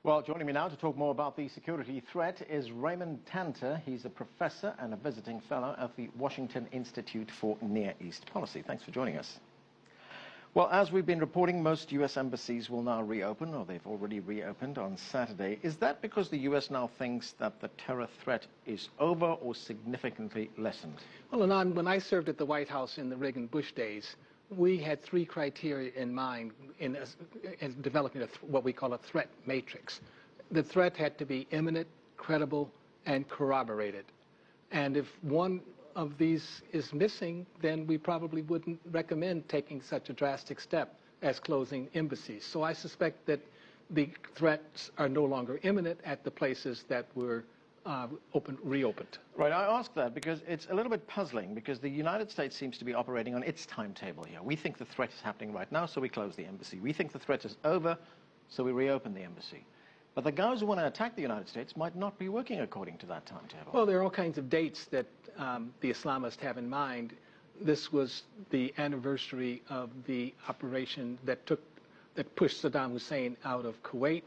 Well, joining me now to talk more about the security threat is Raymond Tanter. He's a professor and a visiting fellow at the Washington Institute for Near East Policy. Thanks for joining us. Well, as we've been reporting, most U.S. embassies will now reopen, or they've already reopened on Saturday. Is that because the U.S. now thinks that the terror threat is over or significantly lessened? Well, Anand, when I served at the White House in the Reagan-Bush days, we had three criteria in mind in developing what we call a threat matrix. The threat had to be imminent, credible, and corroborated. And if one of these is missing, then we probably wouldn't recommend taking such a drastic step as closing embassies. So I suspect that the threats are no longer imminent at the places that were reopened. Right, I ask that because it's a little bit puzzling, because the United States seems to be operating on its timetable here. We think the threat is happening right now, so we close the embassy. We think the threat is over, so we reopen the embassy. But the guys who want to attack the United States might not be working according to that timetable. Well, there are all kinds of dates that the Islamists have in mind. This was the anniversary of the operation that pushed Saddam Hussein out of Kuwait,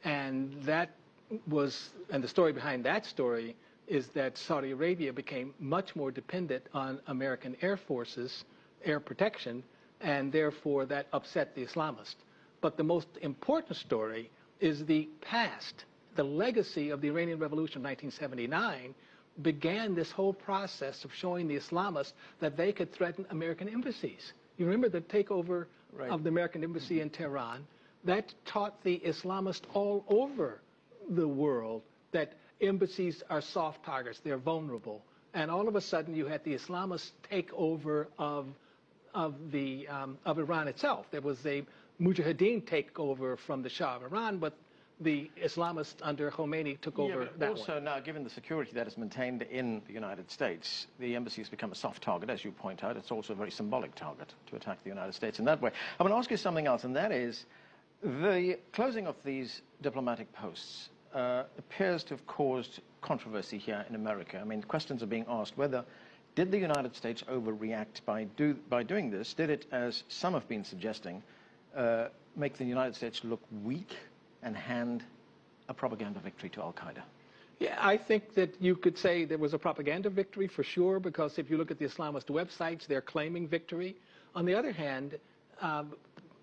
and the story behind that story is that Saudi Arabia became much more dependent on American air forces, air protection, and therefore that upset the Islamists. But the most important story is the past. The legacy of the Iranian Revolution of 1979 began this whole process of showing the Islamists that they could threaten American embassies. You remember the takeover of the American embassy in Tehran? That taught the Islamists all over the world that embassies are soft targets, they're vulnerable. And all of a sudden you had the Islamist takeover of Iran itself. There was a Mujahideen takeover from the Shah of Iran, but the Islamists under Khomeini took over that one. Also now, given the security that is maintained in the United States, the embassy has become a soft target, as you point out. It's also a very symbolic target to attack the United States in that way. I'm going to ask you something else, and that is the closing of these diplomatic posts appears to have caused controversy here in America. I mean, questions are being asked whether did the United States overreact by doing this? Did it, as some have been suggesting, make the United States look weak and hand a propaganda victory to Al-Qaeda? Yeah, I think that you could say there was a propaganda victory for sure, because if you look at the Islamist websites, they're claiming victory. On the other hand,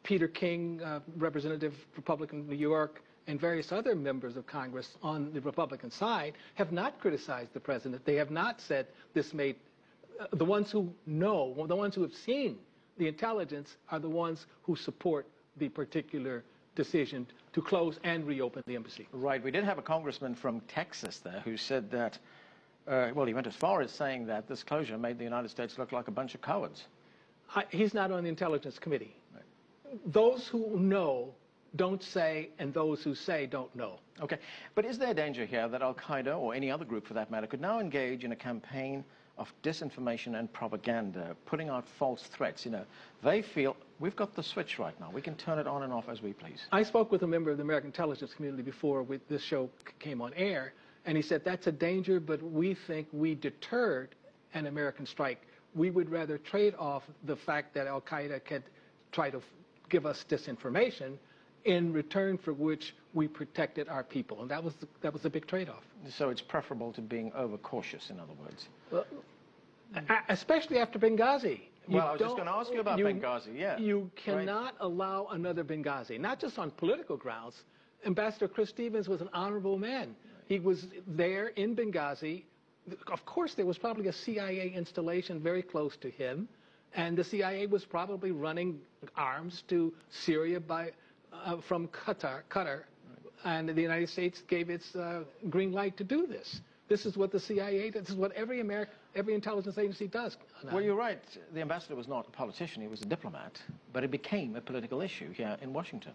Peter King, representative Republican of New York, and various other members of Congress on the Republican side have not criticized the president. They have not said this made, the ones who know, the ones who have seen the intelligence are the ones who support the particular decision to close and reopen the embassy. Right, we did have a congressman from Texas there who said that, well, he went as far as saying that this closure made the United States look like a bunch of cowards. He's not on the Intelligence Committee. Right. Those who know don't say, and those who say don't know. Okay, but is there a danger here that Al-Qaeda, or any other group for that matter, could now engage in a campaign of disinformation and propaganda, putting out false threats? You know, they feel we've got the switch right now. We can turn it on and off as we please. I spoke with a member of the American intelligence community before this show came on air, and he said that's a danger, but we think we deterred an American strike. We would rather trade off the fact that Al-Qaeda could try to give us disinformation, in return for which we protected our people. And that was a big trade-off. So it's preferable to being overcautious, in other words. Well, especially after Benghazi. Well, I was just going to ask you about Benghazi, yeah. You cannot allow another Benghazi, not just on political grounds. Ambassador Chris Stevens was an honorable man. He was there in Benghazi. Of course, there was probably a CIA installation very close to him, and the CIA was probably running arms to Syria from Qatar, and the United States gave its green light to do this. This is what the CIA, this is what every intelligence agency does. Well, you're right. The ambassador was not a politician, he was a diplomat, but it became a political issue here in Washington.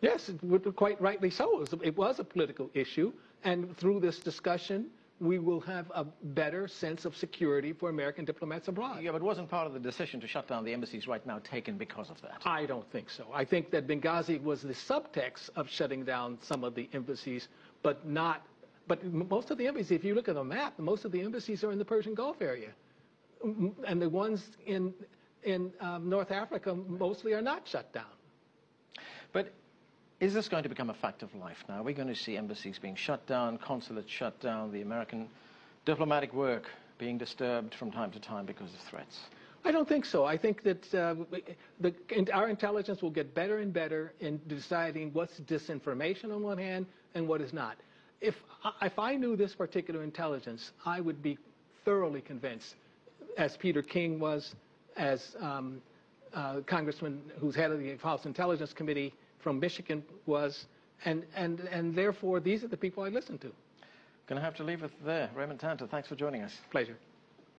Yes, quite rightly so. It was a political issue, and through this discussion, we will have a better sense of security for American diplomats abroad. Yeah, but wasn't part of the decision to shut down the embassies right now taken because of that? I don't think so. I think that Benghazi was the subtext of shutting down some of the embassies, but most of the embassies, if you look at the map, most of the embassies are in the Persian Gulf area. And the ones in North Africa mostly are not shut down. But Is this going to become a fact of life now? Are we going to see embassies being shut down, consulates shut down, the American diplomatic work being disturbed from time to time because of threats? I don't think so. I think that our intelligence will get better and better in deciding what's disinformation on one hand and what is not. If I knew this particular intelligence, I would be thoroughly convinced, as Peter King was, as Congressman who's head of the House Intelligence Committee from Michigan was, and therefore these are the people I listen to. Going to have to leave it there. Raymond Tanter, thanks for joining us. Pleasure.